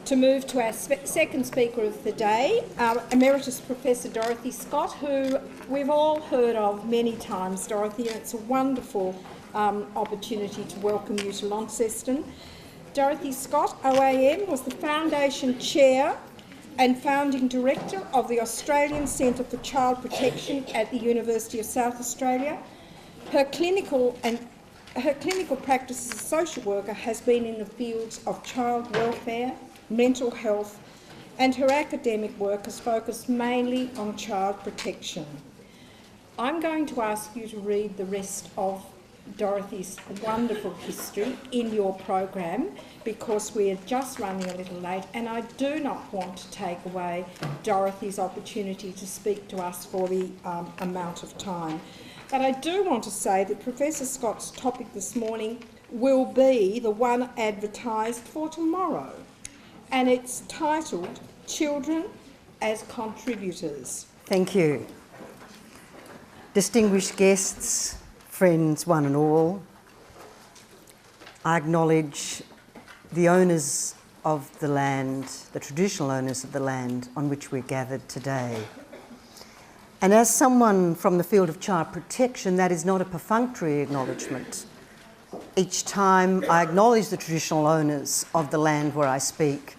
to move to our second speaker of the day, Emeritus Professor Dorothy Scott, who we've all heard of many times, Dorothy, and it's a wonderful opportunity to welcome you to Launceston. Dorothy Scott, OAM, was the Foundation Chair and Founding Director of the Australian Centre for Child Protection at the University of South Australia. Her clinical practice as a social worker has been in the fields of child welfare, mental health, and her academic work has focused mainly on child protection. I'm going to ask you to read the rest of Dorothy's wonderful history in your program because we're just running a little late, and I do not want to take away Dorothy's opportunity to speak to us for the amount of time. But I do want to say that Professor Scott's topic this morning will be the one advertised for tomorrow, and it's titled Children as Contributors. Thank you. Distinguished guests, friends one and all, I acknowledge the owners of the land, the traditional owners of the land on which we're gathered today. And as someone from the field of child protection, that is not a perfunctory acknowledgement. Each time I acknowledge the traditional owners of the land where I speak,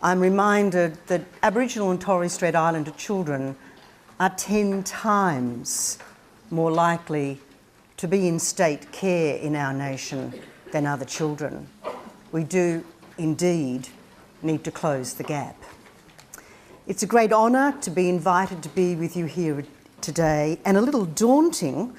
I'm reminded that Aboriginal and Torres Strait Islander children are 10 times more likely to be in state care in our nation than other children. We do indeed need to close the gap. It's a great honour to be invited to be with you here today, and a little daunting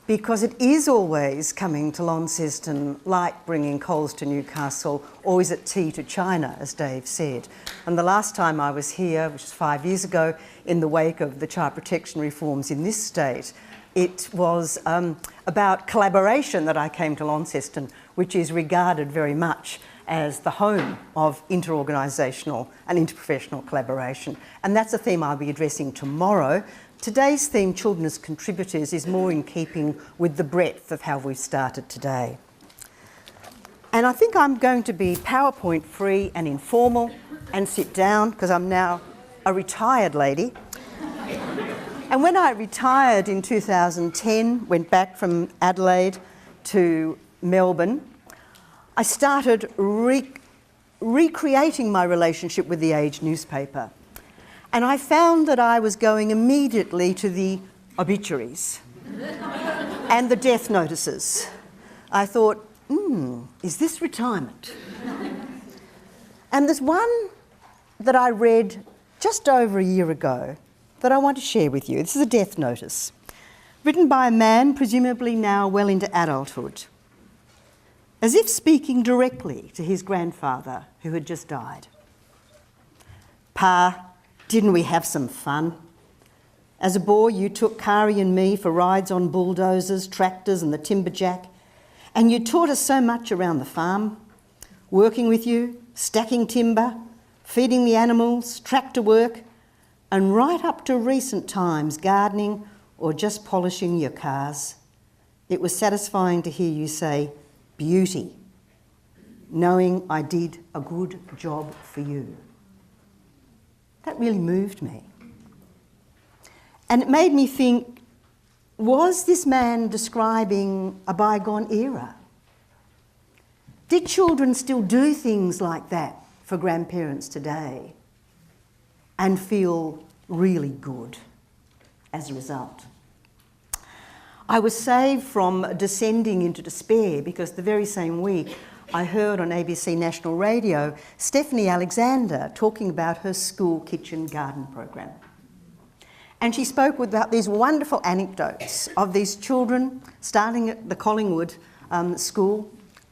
because it is always coming to Launceston like bringing coals to Newcastle, or is it tea to China, as Dave said. And the last time I was here, which was 5 years ago, in the wake of the child protection reforms in this state, it was about collaboration that I came to Launceston, which is regarded very much as the home of interorganisational and interprofessional collaboration. And that's a theme I'll be addressing tomorrow. Today's theme, Children as Contributors, is more in keeping with the breadth of how we've started today. And I think I'm going to be PowerPoint free and informal and sit down because I'm now a retired lady. And when I retired in 2010, went back from Adelaide to Melbourne, I started recreating my relationship with the Age newspaper. And I found that I was going immediately to the obituaries and the death notices. I thought, is this retirement? And there's one that I read just over a year ago that I want to share with you. This is a death notice, written by a man presumably now well into adulthood, as if speaking directly to his grandfather who had just died. Pa, didn't we have some fun? As a boy, you took Kari and me for rides on bulldozers, tractors and the timberjack, and you taught us so much around the farm, working with you, stacking timber, feeding the animals, tractor work, and right up to recent times, gardening or just polishing your cars. It was satisfying to hear you say, beauty, knowing I did a good job for you. That really moved me. And it made me think, was this man describing a bygone era? Did children still do things like that for grandparents today and feel really good as a result? I was saved from descending into despair because the very same week I heard on ABC National Radio Stephanie Alexander talking about her school kitchen garden program. And she spoke about these wonderful anecdotes of these children starting at the Collingwood school,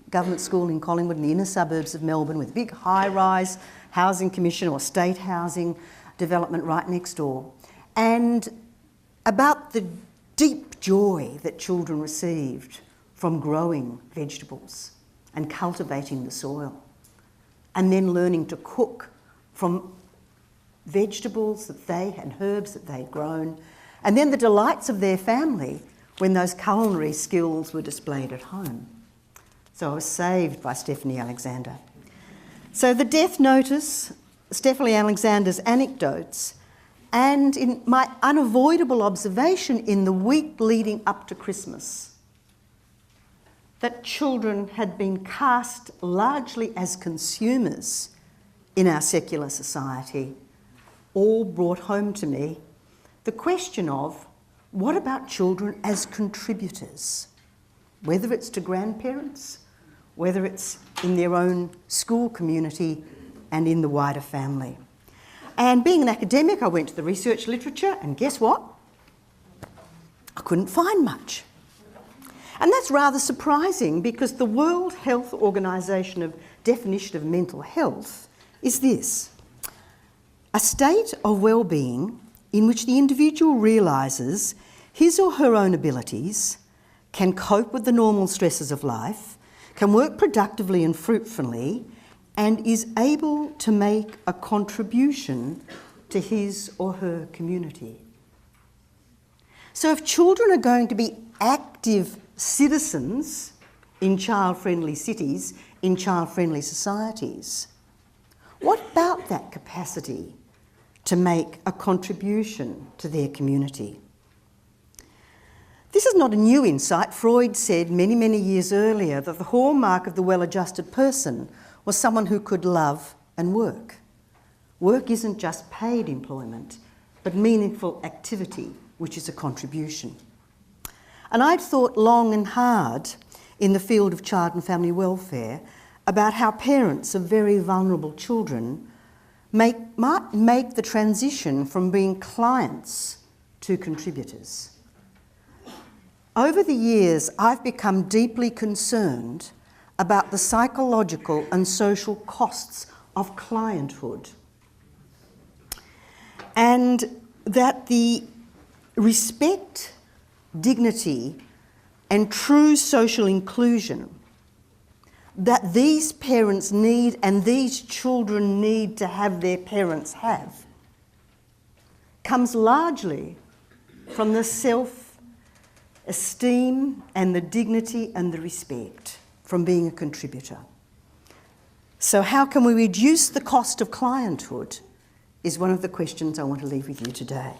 government school in Collingwood in the inner suburbs of Melbourne, with a big high-rise housing commission or state housing development right next door, and about the deep joy that children received from growing vegetables and cultivating the soil, and then learning to cook from vegetables that they and herbs that they'd grown, and then the delights of their family when those culinary skills were displayed at home. So I was saved by Stephanie Alexander. So the death notice, Stephanie Alexander's anecdotes, and in my unavoidable observation in the week leading up to Christmas, that children had been cast largely as consumers in our secular society, all brought home to me the question of, what about children as contributors? Whether it's to grandparents, whether it's in their own school community and in the wider family. And being an academic, I went to the research literature, and guess what? I couldn't find much. And that's rather surprising, because the World Health Organization definition of mental health is this: a state of well-being in which the individual realises his or her own abilities, can cope with the normal stresses of life, can work productively and fruitfully, and is able to make a contribution to his or her community. So if children are going to be active citizens in child-friendly cities, in child-friendly societies, what about that capacity to make a contribution to their community? This is not a new insight. Freud said many, many years earlier that the hallmark of the well-adjusted person was someone who could love and work. Work isn't just paid employment, but meaningful activity, which is a contribution. And I'd thought long and hard in the field of child and family welfare about how parents of very vulnerable children might make the transition from being clients to contributors. Over the years, I've become deeply concerned about the psychological and social costs of clienthood, and that the respect, dignity, and true social inclusion that these parents need and these children need to have their parents have comes largely from the self-esteem and the dignity and the respect from being a contributor. So how can we reduce the cost of clienthood is one of the questions I want to leave with you today.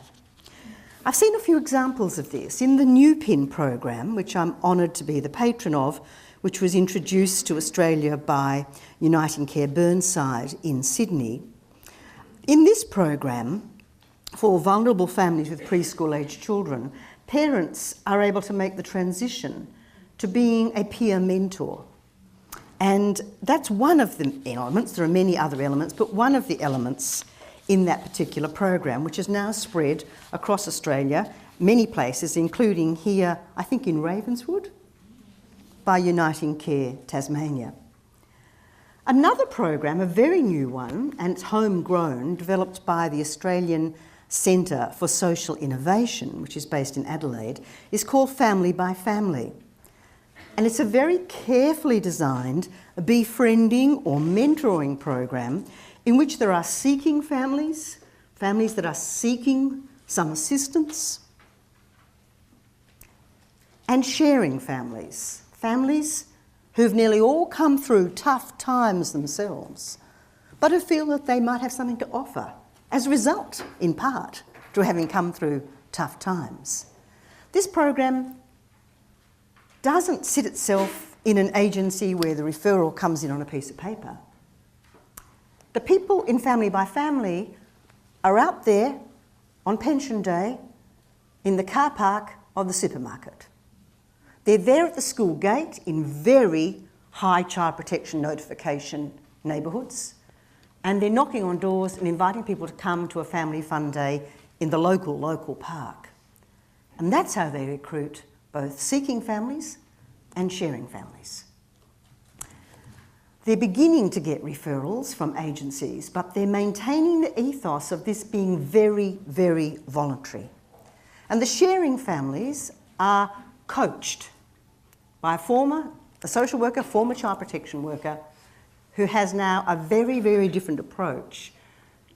I've seen a few examples of this in the New Pin program, which I'm honoured to be the patron of, which was introduced to Australia by Anglicare Burnside in Sydney. In this program, for vulnerable families with preschool-aged children, parents are able to make the transition to being a peer mentor. And that's one of the elements. There are many other elements, but one of the elements in that particular program, which is now spread across Australia, many places, including here, I think in Ravenswood, by Anglicare Tasmania. Another program, a very new one, and it's homegrown, developed by the Australian Centre for Social Innovation, which is based in Adelaide, is called Family by Family. And it's a very carefully designed befriending or mentoring program in which there are seeking families, families that are seeking some assistance, and sharing families, families who've nearly all come through tough times themselves, but who feel that they might have something to offer as a result, in part, to having come through tough times. This program doesn't sit itself in an agency where the referral comes in on a piece of paper. The people in Family by Family are out there on pension day in the car park of the supermarket. They're there at the school gate in very high child protection notification neighbourhoods, and they're knocking on doors and inviting people to come to a family fun day in the local park. And that's how they recruit both seeking families and sharing families. They're beginning to get referrals from agencies, but they're maintaining the ethos of this being very, very voluntary. And the sharing families are coached by a social worker, former child protection worker, who has now a very, very different approach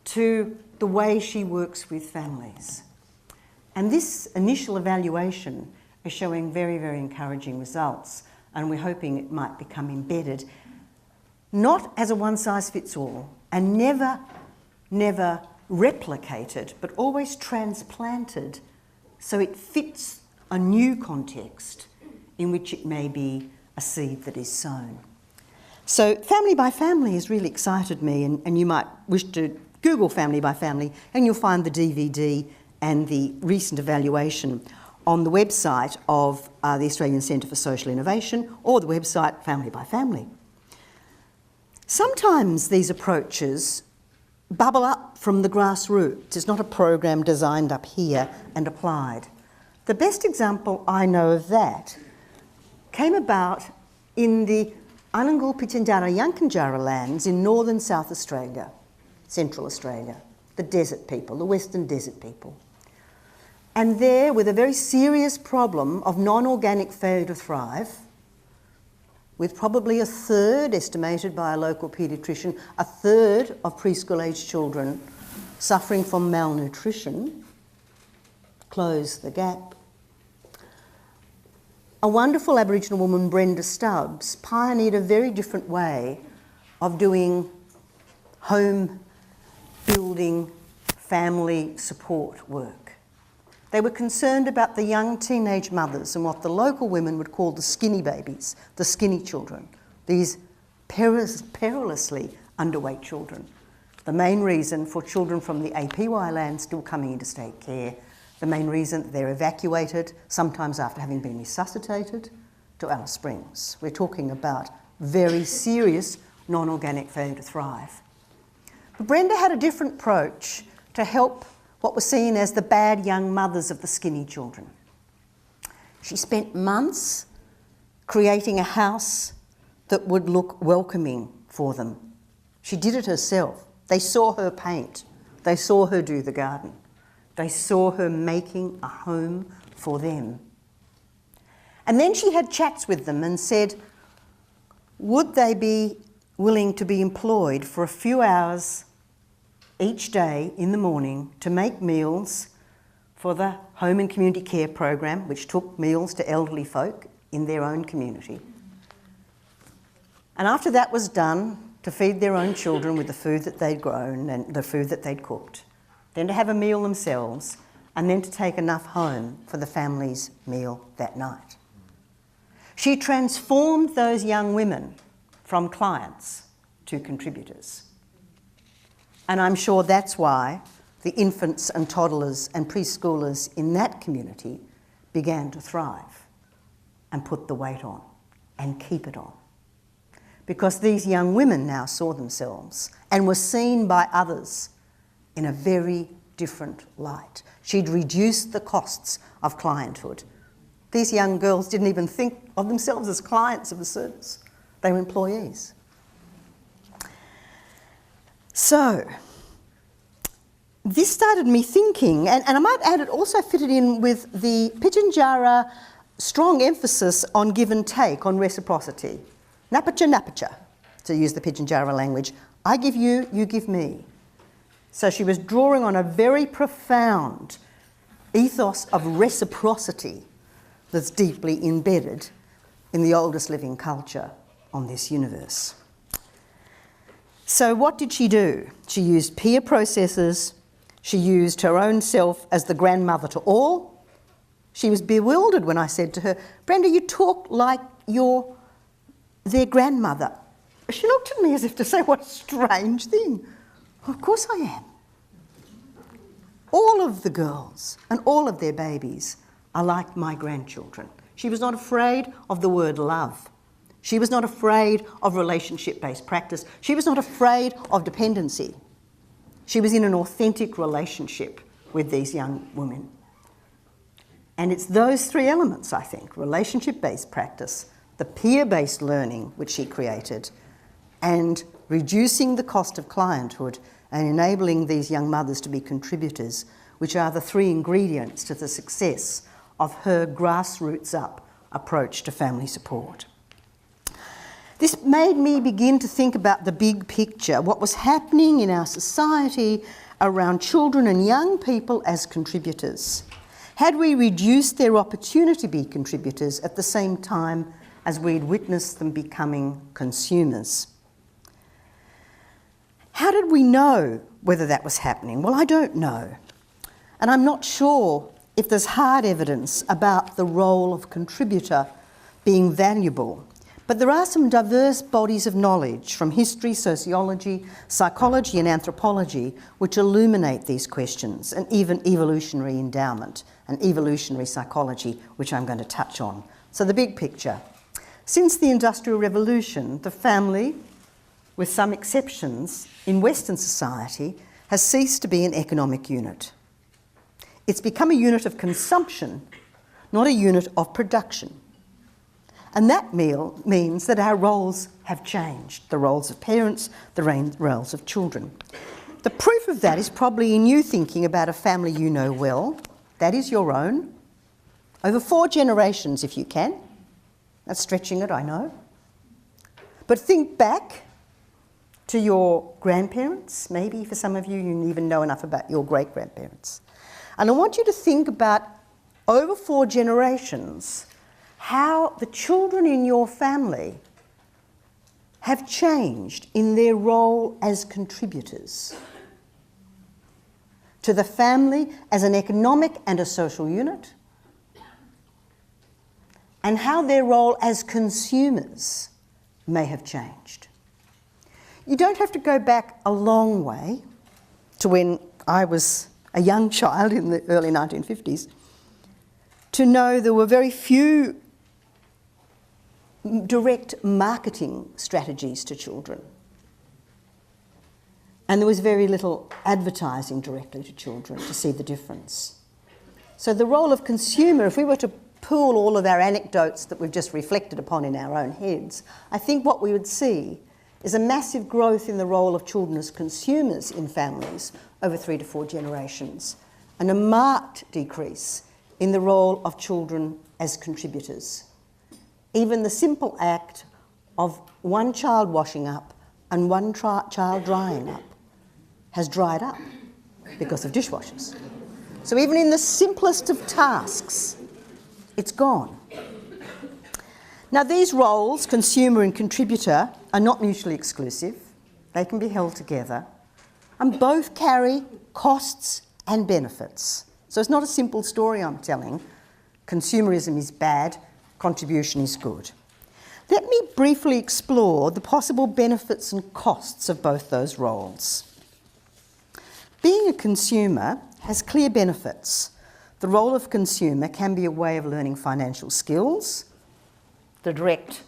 to the way she works with families. And this initial evaluation is showing very, very encouraging results, and we're hoping it might become embedded not as a one-size-fits-all, and never replicated, but always transplanted so it fits a new context in which it may be a seed that is sown. So Family by Family has really excited me, and you might wish to Google Family by Family and you'll find the DVD and the recent evaluation on the website of the Australian Centre for Social Innovation or the website Family by Family. Sometimes these approaches bubble up from the grassroots. It's not a program designed up here and applied. The best example I know of that came about in the Anangal Pitjantjatjara Yankunytjatjara lands in northern South Australia, Central Australia, the desert people, the Western Desert people. And there, with a very serious problem of non-organic failure to thrive, with probably a third, estimated by a local paediatrician, a third of preschool-aged children suffering from malnutrition, close the gap. A wonderful Aboriginal woman, Brenda Stubbs, pioneered a very different way of doing home building, family support work. They were concerned about the young teenage mothers and what the local women would call the skinny babies, the skinny children, these perilously underweight children. The main reason for children from the APY land still coming into state care, the main reason they're evacuated, sometimes after having been resuscitated, to Alice Springs. We're talking about very serious non-organic failure to thrive. But Brenda had a different approach to help what were seen as the bad young mothers of the skinny children. She spent months creating a house that would look welcoming for them. She did it herself. They saw her paint. They saw her do the garden. They saw her making a home for them. And then she had chats with them and said, would they be willing to be employed for a few hours each day in the morning to make meals for the Home and Community Care program, which took meals to elderly folk in their own community. And after that was done, to feed their own children with the food that they'd grown and the food that they'd cooked, then to have a meal themselves, and then to take enough home for the family's meal that night. She transformed those young women from clients to contributors. And I'm sure that's why the infants and toddlers and preschoolers in that community began to thrive and put the weight on and keep it on. Because these young women now saw themselves and were seen by others in a very different light. She'd reduced the costs of clienthood. These young girls didn't even think of themselves as clients of the service. They were employees. So, this started me thinking, and I might add it also fitted in with the Pitjantjatjara strong emphasis on give and take, on reciprocity. Napacha, napacha, to use the Pitjantjatjara language. I give you, you give me. So she was drawing on a very profound ethos of reciprocity that's deeply embedded in the oldest living culture on this universe. So what did she do? She used peer processes. She used her own self as the grandmother to all. She was bewildered when I said to her, Brenda, you talk like you're their grandmother. She looked at me as if to say, what a strange thing. Of course I am. All of the girls and all of their babies are like my grandchildren. She was not afraid of the word love. She was not afraid of relationship-based practice. She was not afraid of dependency. She was in an authentic relationship with these young women. And it's those three elements, I think, relationship-based practice, the peer-based learning which she created, and reducing the cost of clienthood and enabling these young mothers to be contributors, which are the three ingredients to the success of her grassroots-up approach to family support. This made me begin to think about the big picture, what was happening in our society around children and young people as contributors. Had we reduced their opportunity to be contributors at the same time as we'd witnessed them becoming consumers? How did we know whether that was happening? Well, I don't know. And I'm not sure if there's hard evidence about the role of contributor being valuable. But there are some diverse bodies of knowledge from history, sociology, psychology and anthropology which illuminate these questions, and even evolutionary endowment and evolutionary psychology, which I'm going to touch on. So the big picture. Since the Industrial Revolution, the family, with some exceptions, in Western society, has ceased to be an economic unit. It's become a unit of consumption, not a unit of production. And that means that our roles have changed, the roles of parents, the roles of children. The proof of that is probably in you thinking about a family you know well, that is your own, over 4 generations if you can. That's stretching it, I know. But think back to your grandparents, maybe for some of you, you even know enough about your great-grandparents. And I want you to think about, over 4 generations, how the children in your family have changed in their role as contributors to the family as an economic and a social unit, and how their role as consumers may have changed. You don't have to go back a long way to when I was a young child in the early 1950s to know there were very few direct marketing strategies to children. And there was very little advertising directly to children to see the difference. So the role of consumer, if we were to pool all of our anecdotes that we've just reflected upon in our own heads, I think what we would see is a massive growth in the role of children as consumers in families over 3 to 4 generations, and a marked decrease in the role of children as contributors. Even the simple act of one child washing up and one child drying up has dried up because of dishwashers. So even in the simplest of tasks, it's gone. Now these roles, consumer and contributor, are not mutually exclusive. They can be held together, and both carry costs and benefits. So it's not a simple story I'm telling. Consumerism is bad, contribution is good. Let me briefly explore the possible benefits and costs of both those roles. Being a consumer has clear benefits. The role of consumer can be a way of learning financial skills, the direct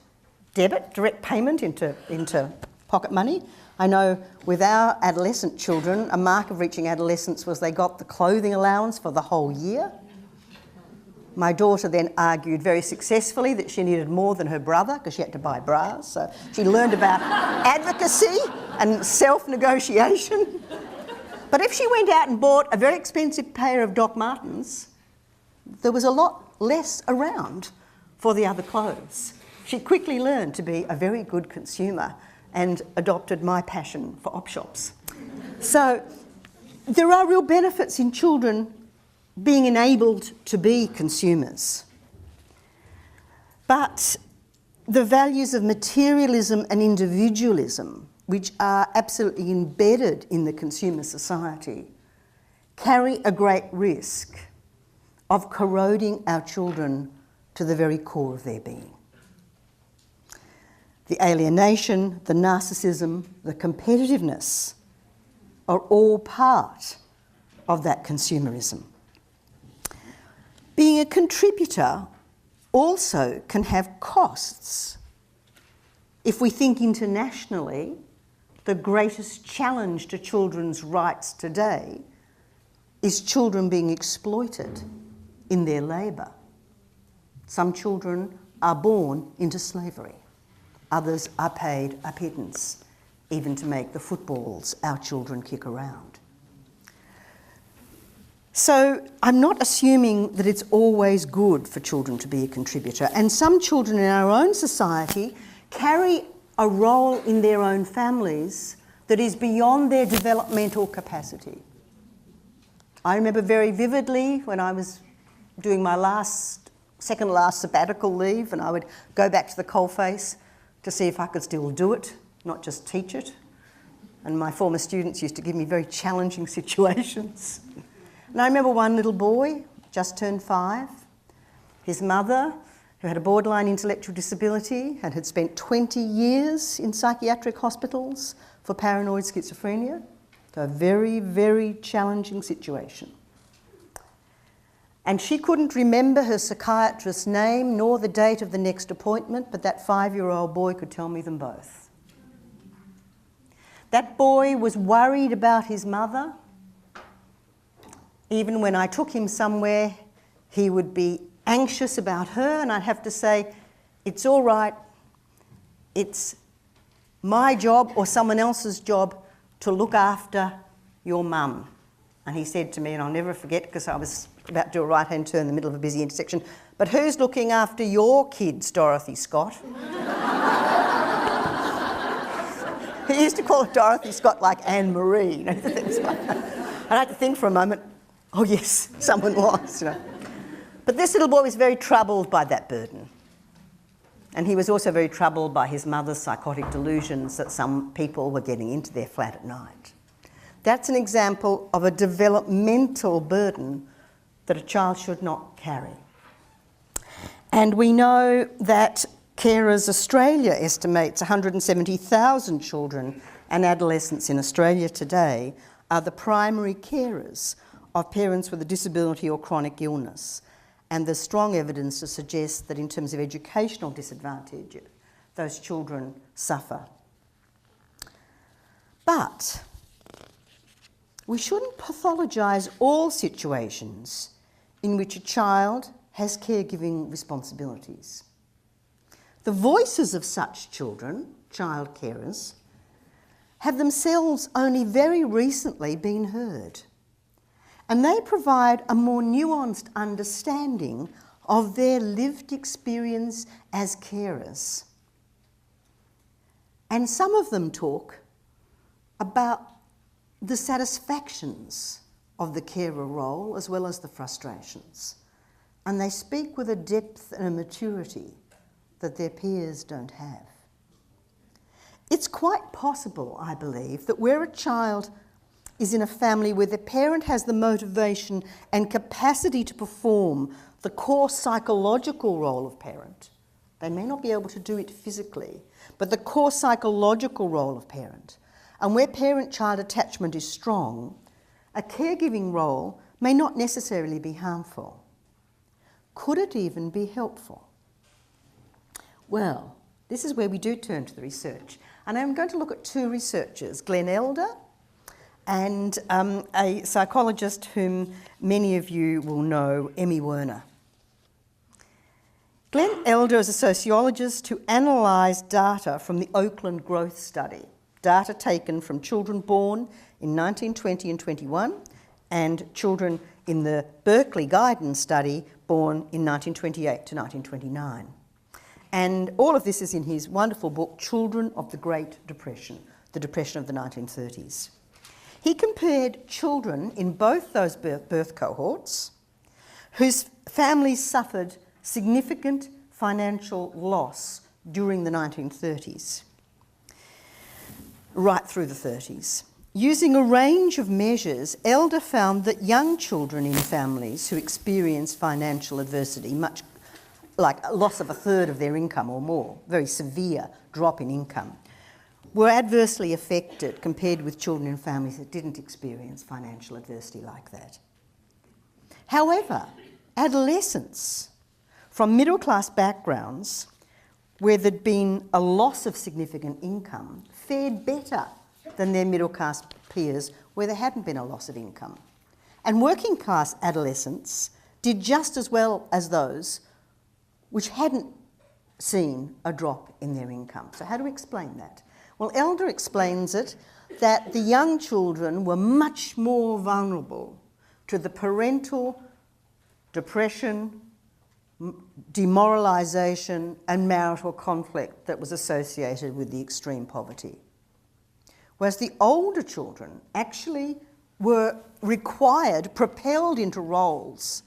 payment into pocket money. I know with our adolescent children, a mark of reaching adolescence was they got the clothing allowance for the whole year. My daughter then argued very successfully that she needed more than her brother because she had to buy bras. So she learned about advocacy and self-negotiation. But if she went out and bought a very expensive pair of Doc Martens, there was a lot less around for the other clothes. She quickly learned to be a very good consumer and adopted my passion for op shops. So there are real benefits in children being enabled to be consumers. But the values of materialism and individualism, which are absolutely embedded in the consumer society, carry a great risk of corroding our children to the very core of their being. The alienation, the narcissism, the competitiveness are all part of that consumerism. Being a contributor also can have costs. If we think internationally, the greatest challenge to children's rights today is children being exploited in their labour. Some children are born into slavery. Others are paid a pittance, even to make the footballs our children kick around. So I'm not assuming that it's always good for children to be a contributor, and some children in our own society carry a role in their own families that is beyond their developmental capacity. I remember very vividly when I was doing my second last sabbatical leave, and I would go back to the coalface to see if I could still do it, not just teach it. And my former students used to give me very challenging situations. And I remember one little boy, just turned 5. His mother, who had a borderline intellectual disability and had spent 20 years in psychiatric hospitals for paranoid schizophrenia. So a very, very challenging situation. And she couldn't remember her psychiatrist's name nor the date of the next appointment, but that 5-year-old boy could tell me them both. That boy was worried about his mother. Even when I took him somewhere, he would be anxious about her, and I'd have to say, it's all right, it's my job or someone else's job to look after your mum. And he said to me, and I'll never forget because I was about to do a right-hand turn in the middle of a busy intersection, but who's looking after your kids, Dorothy Scott? He used to call her Dorothy Scott like Anne-Marie. You know, I had to think for a moment, oh yes, someone was, you know. But this little boy was very troubled by that burden. And he was also very troubled by his mother's psychotic delusions that some people were getting into their flat at night. That's an example of a developmental burden that a child should not carry. And we know that Carers Australia estimates 170,000 children and adolescents in Australia today are the primary carers of parents with a disability or chronic illness. And there's strong evidence to suggest that in terms of educational disadvantage, those children suffer. But we shouldn't pathologise all situations in which a child has caregiving responsibilities. The voices of such children, child carers, have themselves only very recently been heard. And they provide a more nuanced understanding of their lived experience as carers. And some of them talk about the satisfactions of the carer role as well as the frustrations. And they speak with a depth and a maturity that their peers don't have. It's quite possible, I believe, that where a child is in a family where the parent has the motivation and capacity to perform the core psychological role of parent, they may not be able to do it physically, but the core psychological role of parent, and where parent-child attachment is strong, a caregiving role may not necessarily be harmful. Could it even be helpful? Well, this is where we do turn to the research. And I'm going to look at 2 researchers, Glenn Elder and a psychologist whom many of you will know, Emmy Werner. Glenn Elder is a sociologist who analysed data from the Oakland Growth Study, data taken from children born in 1920 and 21 and children in the Berkeley Guidance Study born in 1928 to 1929. And all of this is in his wonderful book, Children of the Great Depression, the Depression of the 1930s. He compared children in both those birth cohorts whose families suffered significant financial loss during the 1930s, right through the 30s. Using a range of measures, Elder found that young children in families who experience financial adversity, much like a loss of a third of their income or more, very severe drop in income, were adversely affected compared with children in families that didn't experience financial adversity like that. However, adolescents from middle-class backgrounds where there'd been a loss of significant income fared better than their middle-class peers where there hadn't been a loss of income. And working-class adolescents did just as well as those which hadn't seen a drop in their income. So how do we explain that? Well, Elder explains it that the young children were much more vulnerable to the parental depression, demoralisation and marital conflict that was associated with the extreme poverty. Whereas the older children actually were required, propelled into roles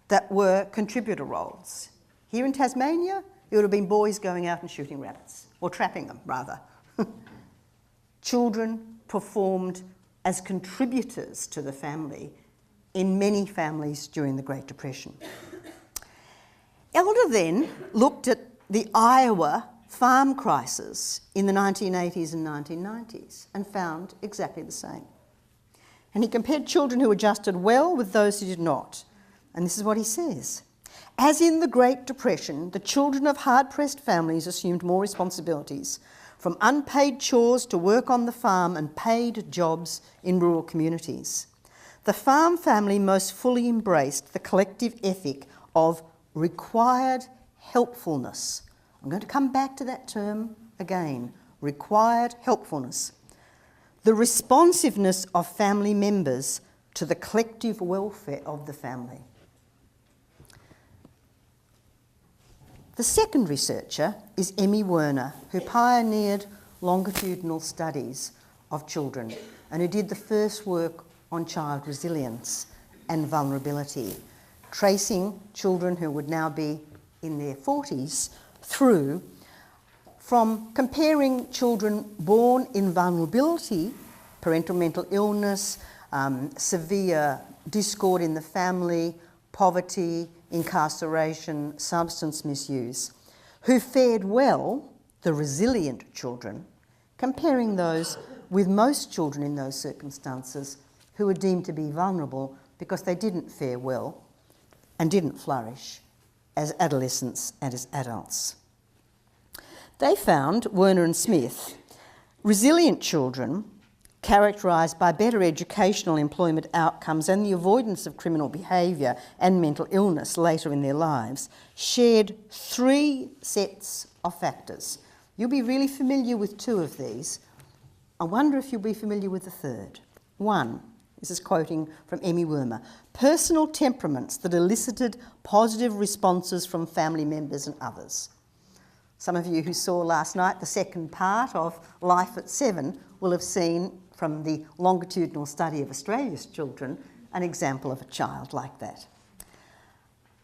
that were contributor roles. Here in Tasmania, it would have been boys going out and shooting rabbits, or trapping them, rather. Children performed as contributors to the family in many families during the Great Depression. Elder then looked at the Iowa farm crisis in the 1980s and 1990s and found exactly the same. And he compared children who adjusted well with those who did not. And this is what he says. As in the Great Depression, the children of hard-pressed families assumed more responsibilities, from unpaid chores to work on the farm and paid jobs in rural communities. The farm family most fully embraced the collective ethic of required helpfulness. I'm going to come back to that term again, required helpfulness. The responsiveness of family members to the collective welfare of the family. The second researcher is Emmy Werner, who pioneered longitudinal studies of children and who did the first work on child resilience and vulnerability, tracing children who would now be in their 40s through from comparing children born in vulnerability, parental mental illness, severe discord in the family, poverty, incarceration, substance misuse, who fared well, the resilient children, comparing those with most children in those circumstances who were deemed to be vulnerable because they didn't fare well and didn't flourish as adolescents and as adults. They found, Werner and Smith, resilient children characterised by better educational employment outcomes and the avoidance of criminal behaviour and mental illness later in their lives, shared 3 sets of factors. You'll be really familiar with 2 of these. I wonder if you'll be familiar with the third. 1, this is quoting from Emmy Werner, personal temperaments that elicited positive responses from family members and others. Some of you who saw last night the second part of Life at 7 will have seen from the longitudinal study of Australia's children an example of a child like that.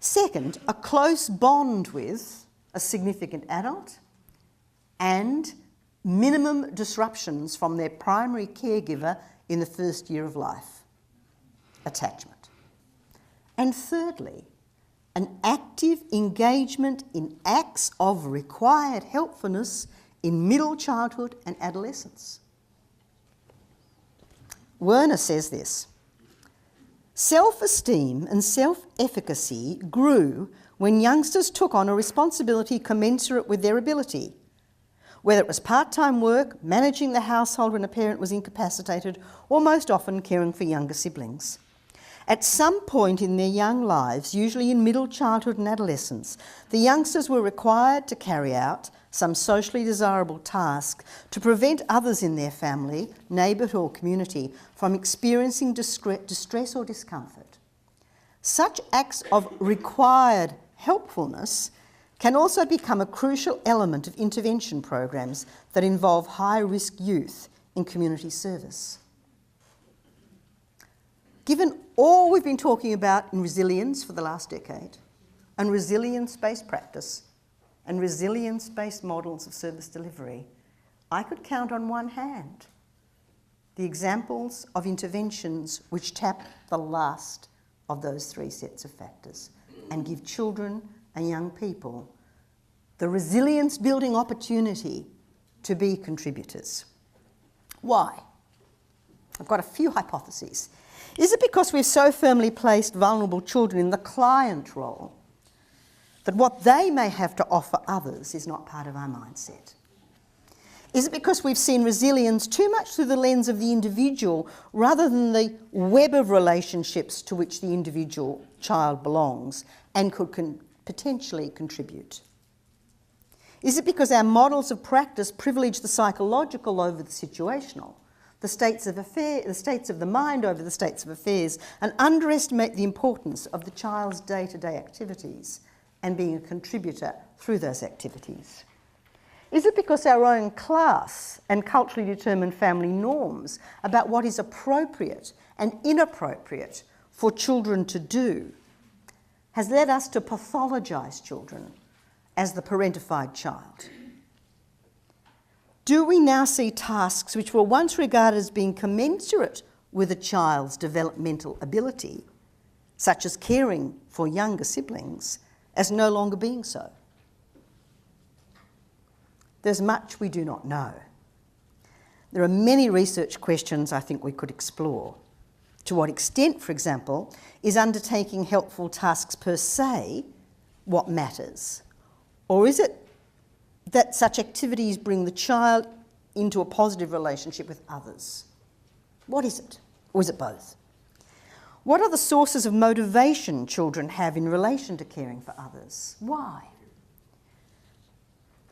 Second, a close bond with a significant adult and minimum disruptions from their primary caregiver in the first year of life, attachment. And thirdly, an active engagement in acts of required helpfulness in middle childhood and adolescence. Werner says this, self-esteem and self-efficacy grew when youngsters took on a responsibility commensurate with their ability, whether it was part-time work, managing the household when a parent was incapacitated, or most often caring for younger siblings. At some point in their young lives, usually in middle childhood and adolescence, the youngsters were required to carry out some socially desirable task to prevent others in their family, neighbourhood or community from experiencing distress or discomfort. Such acts of required helpfulness can also become a crucial element of intervention programs that involve high-risk youth in community service. Given all we've been talking about in resilience for the last decade, and resilience-based practice, and resilience-based models of service delivery, I could count on one hand the examples of interventions which tap the last of those 3 sets of factors and give children and young people the resilience-building opportunity to be contributors. Why? I've got a few hypotheses. Is it because we've so firmly placed vulnerable children in the client role that what they may have to offer others is not part of our mindset? Is it because we've seen resilience too much through the lens of the individual rather than the web of relationships to which the individual child belongs and could potentially contribute? Is it because our models of practice privilege the psychological over the situational, the states of the mind over the states of affairs, and underestimate the importance of the child's day-to-day activities and being a contributor through those activities? Is it because our own class and culturally determined family norms about what is appropriate and inappropriate for children to do has led us to pathologise children as the parentified child? Do we now see tasks which were once regarded as being commensurate with a child's developmental ability, such as caring for younger siblings, as no longer being so? There's much we do not know. There are many research questions I think we could explore. To what extent, for example, is undertaking helpful tasks per se what matters? Or is it that such activities bring the child into a positive relationship with others? What is it? Or is it both? What are the sources of motivation children have in relation to caring for others? Why?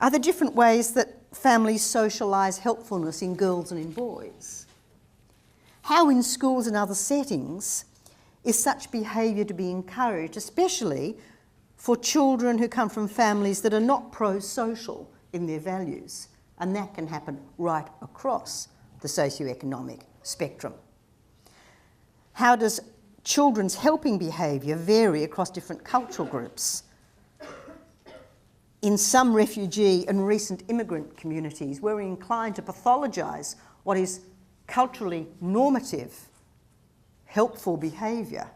Are there different ways that families socialise helpfulness in girls and in boys? How in schools and other settings is such behaviour to be encouraged, especially for children who come from families that are not pro-social in their values? And that can happen right across the socioeconomic spectrum. How does children's helping behaviour vary across different cultural groups? In some refugee and recent immigrant communities, we're inclined to pathologise what is culturally normative, helpful behaviour.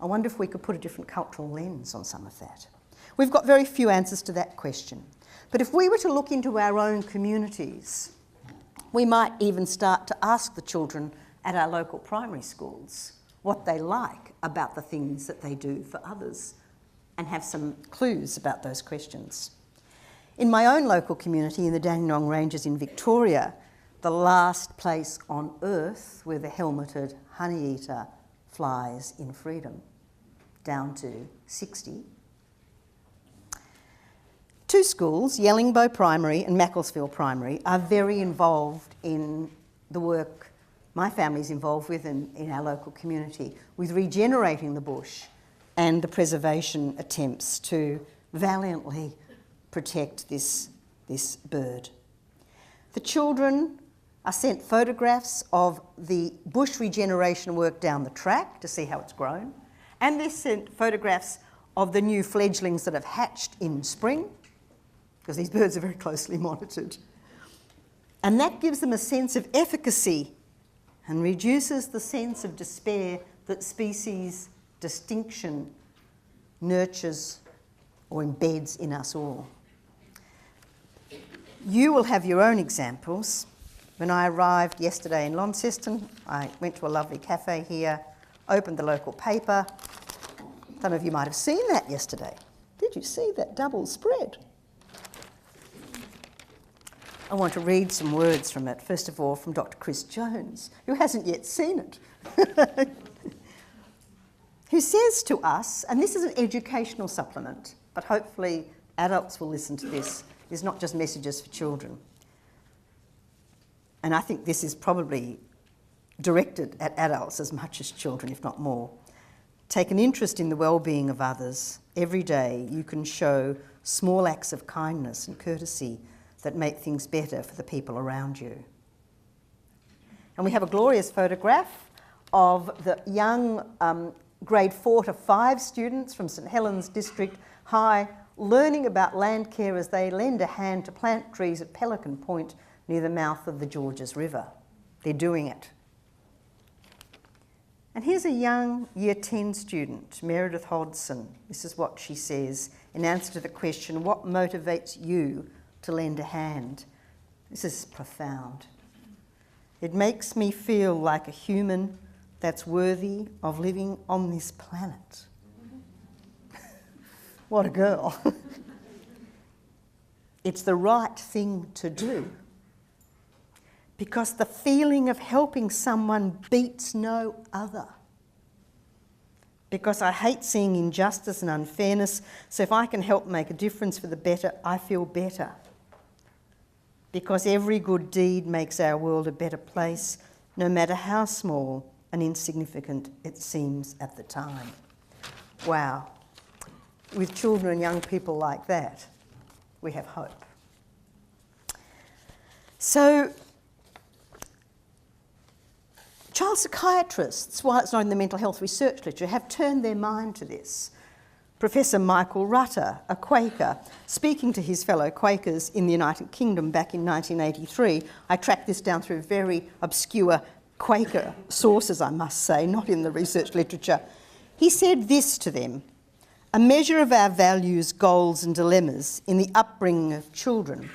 I wonder if we could put a different cultural lens on some of that. We've got very few answers to that question. But if we were to look into our own communities, we might even start to ask the children at our local primary schools what they like about the things that they do for others, and have some clues about those questions. In my own local community in the Dandenong Ranges in Victoria, the last place on earth where the helmeted honeyeater flies in freedom, down to 60. Two schools, Yellingbo Primary and Macclesfield Primary, are very involved in the work my family's involved with in our local community, with regenerating the bush and the preservation attempts to valiantly protect this bird. The children are sent photographs of the bush regeneration work down the track to see how it's grown, and they're sent photographs of the new fledglings that have hatched in spring, because these birds are very closely monitored. And that gives them a sense of efficacy and reduces the sense of despair that species distinction nurtures or embeds in us all. You will have your own examples. When I arrived yesterday in Launceston, I went to a lovely cafe here, opened the local paper. Some of you might have seen that yesterday. Did you see that double spread? I want to read some words from it. First of all, from Dr. Chris Jones, who hasn't yet seen it. Who says to us, and this is an educational supplement, but hopefully adults will listen to this. It's not just messages for children. And I think this is probably directed at adults as much as children, if not more. Take an interest in the well-being of others. Every day you can show small acts of kindness and courtesy that make things better for the people around you. And we have a glorious photograph of the young grade 4 to 5 students from St Helens District High learning about land care as they lend a hand to plant trees at Pelican Point near the mouth of the Georges River. They're doing it. And here's a young Year 10 student, Meredith Hodson. This is what she says in answer to the question, what motivates you to lend a hand? This is profound. It makes me feel like a human that's worthy of living on this planet. What a girl. It's the right thing to do, because the feeling of helping someone beats no other. Because I hate seeing injustice and unfairness, so if I can help make a difference for the better, I feel better. Because every good deed makes our world a better place, no matter how small and insignificant it seems at the time. Wow. With children and young people like that, we have hope. So, child psychiatrists, while it's not in the mental health research literature, have turned their mind to this. Professor Michael Rutter, a Quaker, speaking to his fellow Quakers in the United Kingdom back in 1983. I tracked this down through very obscure Quaker sources, I must say, not in the research literature. He said this to them: "A measure of our values, goals and dilemmas in the upbringing of children.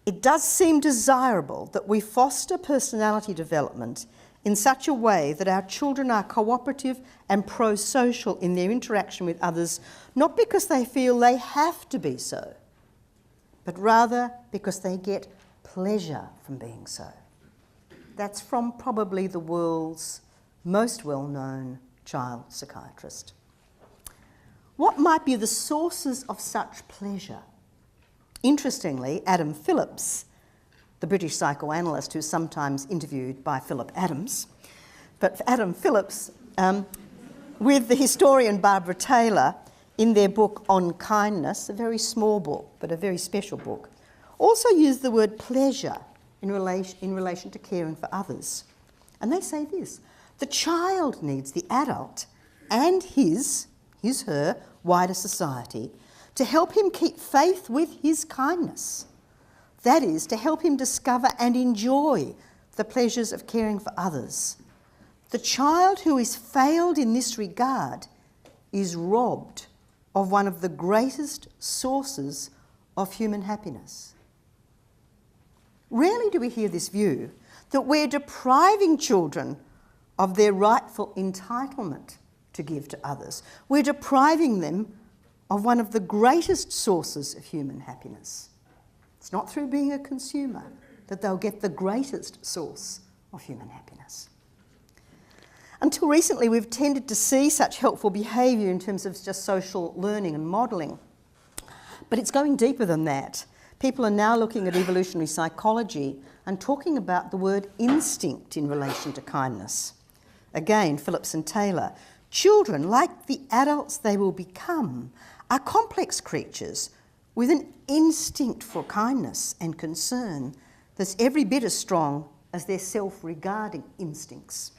It does seem desirable that we foster personality development in such a way that our children are cooperative and pro-social in their interaction with others, not because they feel they have to be so, but rather because they get pleasure from being so." That's from probably the world's most well-known child psychiatrist. What might be the sources of such pleasure? Interestingly, Adam Phillips, the British psychoanalyst who's sometimes interviewed by Philip Adams, but Adam Phillips, with the historian Barbara Taylor, in their book On Kindness, a very small book, but a very special book, also used the word pleasure in relation to caring for others. And they say this: the child needs the adult and her wider society to help him keep faith with his kindness. That is, to help him discover and enjoy the pleasures of caring for others. The child who is failed in this regard is robbed of one of the greatest sources of human happiness. Rarely do we hear this view that we're depriving children of their rightful entitlement to give to others. We're depriving them of one of the greatest sources of human happiness. It's not through being a consumer that they'll get the greatest source of human happiness. Until recently, we've tended to see such helpful behaviour in terms of just social learning and modelling. But it's going deeper than that. People are now looking at evolutionary psychology and talking about the word instinct in relation to kindness. Again, Phillips and Taylor. Children, like the adults they will become, are complex creatures with an instinct for kindness and concern that's every bit as strong as their self-regarding instincts.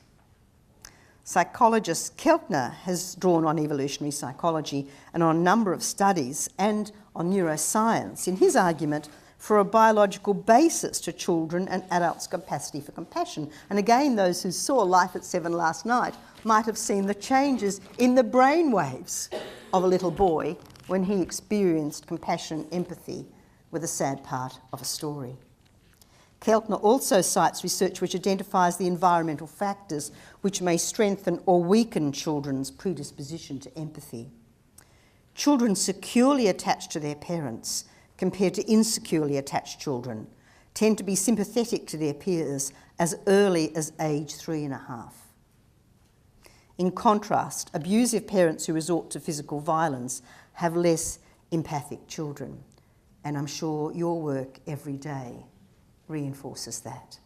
Psychologist Keltner has drawn on evolutionary psychology and on a number of studies and on neuroscience in his argument for a biological basis to children and adults' capacity for compassion. And again, those who saw Life at 7 last night might have seen the changes in the brain waves of a little boy when he experienced compassion, empathy with a sad part of a story. Keltner also cites research which identifies the environmental factors which may strengthen or weaken children's predisposition to empathy. Children securely attached to their parents, compared to insecurely attached children, tend to be sympathetic to their peers as early as age 3.5. In contrast, abusive parents who resort to physical violence have less empathic children, and I'm sure your work every day reinforces that.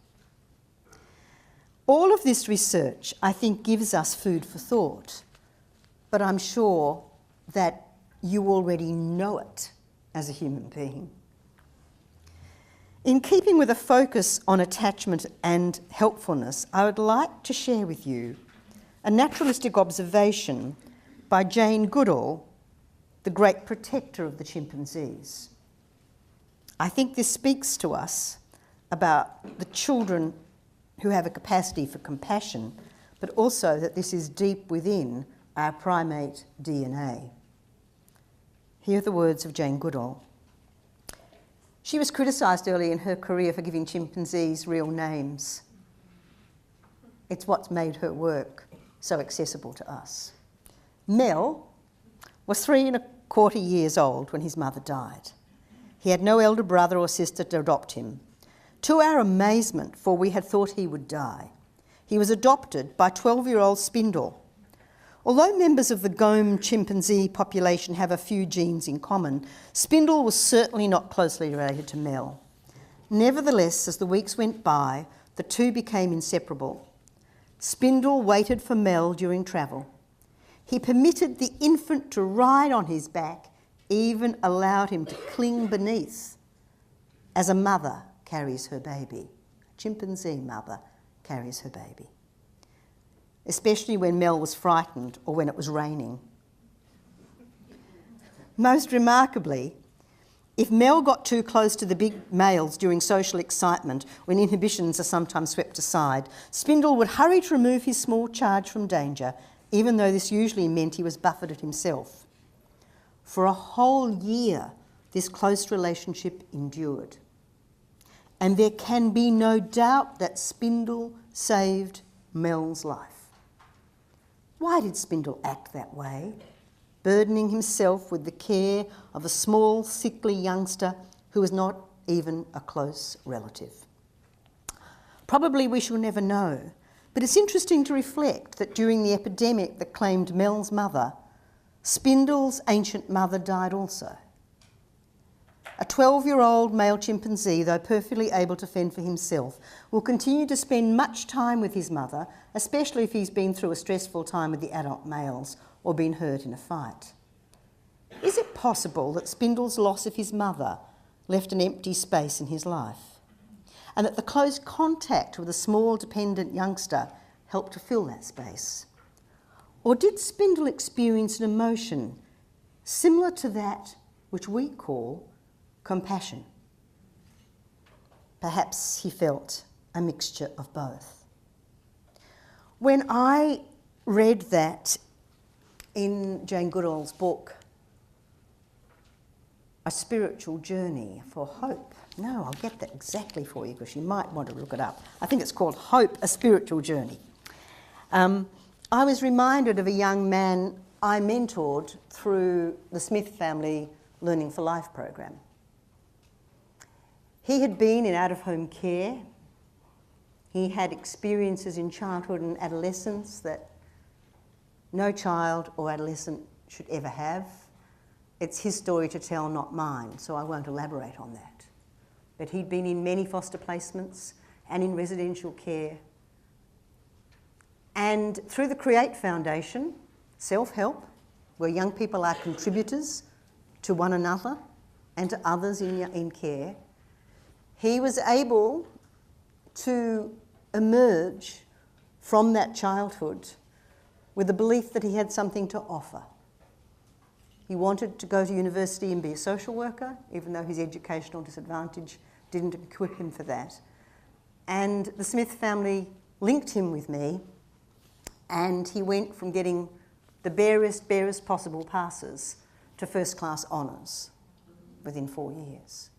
All of this research, I think, gives us food for thought, but I'm sure that you already know it as a human being. In keeping with a focus on attachment and helpfulness, I would like to share with you a naturalistic observation by Jane Goodall, the great protector of the chimpanzees. I think this speaks to us about the children who have a capacity for compassion, but also that this is deep within our primate DNA. Here are the words of Jane Goodall. She was criticised early in her career for giving chimpanzees real names. It's what's made her work so accessible to us. Mel was 3.25 years old when his mother died. He had no elder brother or sister to adopt him. To our amazement, for we had thought he would die, he was adopted by 12-year-old Spindle. Although members of the Gome chimpanzee population have a few genes in common, Spindle was certainly not closely related to Mel. Nevertheless, as the weeks went by, the two became inseparable. Spindle waited for Mel during travel. He permitted the infant to ride on his back, even allowed him to cling beneath, as a mother carries her baby. A chimpanzee mother carries her baby. Especially when Mel was frightened or when it was raining Most remarkably, if Mel got too close to the big males during social excitement, when inhibitions are sometimes swept aside, Spindle would hurry to remove his small charge from danger, even though this usually meant he was buffeted himself. For a whole year, this close relationship endured. And there can be no doubt that Spindle saved Mel's life. Why did Spindle act that way, burdening himself with the care of a small, sickly youngster who was not even a close relative? Probably we shall never know, but it's interesting to reflect that during the epidemic that claimed Mel's mother, Spindle's ancient mother died also. A 12-year-old male chimpanzee, though perfectly able to fend for himself, will continue to spend much time with his mother, especially if he's been through a stressful time with the adult males or been hurt in a fight. Is it possible that Spindle's loss of his mother left an empty space in his life, and that the close contact with a small dependent youngster helped to fill that space? Or did Spindle experience an emotion similar to that which we call compassion? Perhaps he felt a mixture of both. When I read that in Jane Goodall's book, A Spiritual Journey for Hope. No, I'll get that exactly for you because you might want to look it up. I think it's called Hope, A Spiritual Journey. I was reminded of a young man I mentored through the Smith Family Learning for Life program. He had been in out-of-home care. He had experiences in childhood and adolescence that no child or adolescent should ever have. It's his story to tell, not mine, so I won't elaborate on that. But he'd been in many foster placements and in residential care. And through the Create Foundation, self-help, where young people are contributors to one another and to others in care, he was able to emerge from that childhood with the belief that he had something to offer. He wanted to go to university and be a social worker, even though his educational disadvantage didn't equip him for that. And the Smith family linked him with me, and he went from getting the barest possible passes to first-class honours within 4 years.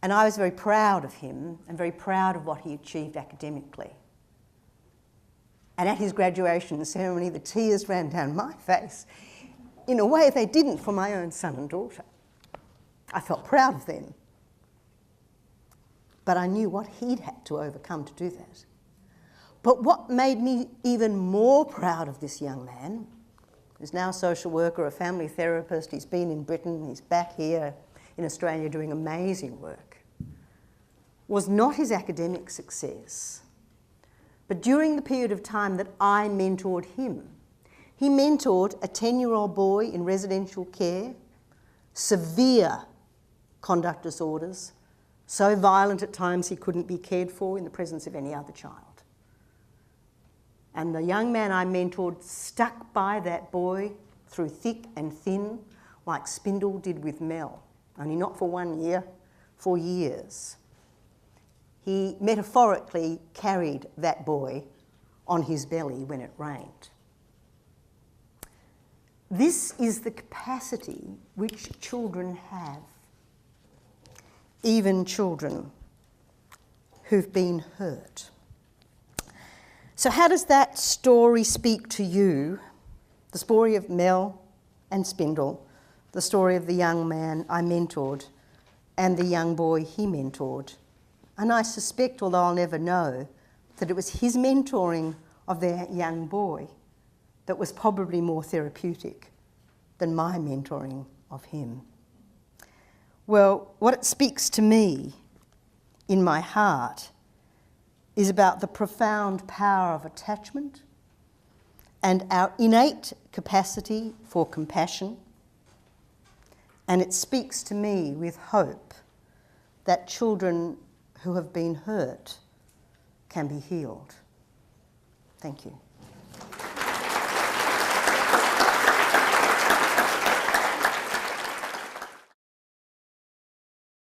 And I was very proud of him and very proud of what he achieved academically. And at his graduation ceremony, the tears ran down my face in a way they didn't for my own son and daughter. I felt proud of them. But I knew what he'd had to overcome to do that. But what made me even more proud of this young man, who's now a social worker, a family therapist, he's been in Britain, he's back here in Australia doing amazing work, was not his academic success, but during the period of time that I mentored him. He mentored a 10-year-old boy in residential care, severe conduct disorders, so violent at times he couldn't be cared for in the presence of any other child. And the young man I mentored stuck by that boy through thick and thin, like Spindle did with Mel, only not for 1 year, for years. He metaphorically carried that boy on his belly when it rained. This is the capacity which children have, even children who've been hurt. So how does that story speak to you? The story of Mel and Spindle, the story of the young man I mentored and the young boy he mentored. And I suspect, although I'll never know, that it was his mentoring of their young boy that was probably more therapeutic than my mentoring of him. Well, what it speaks to me in my heart is about the profound power of attachment and our innate capacity for compassion. And it speaks to me with hope that children who have been hurt can be healed. Thank you.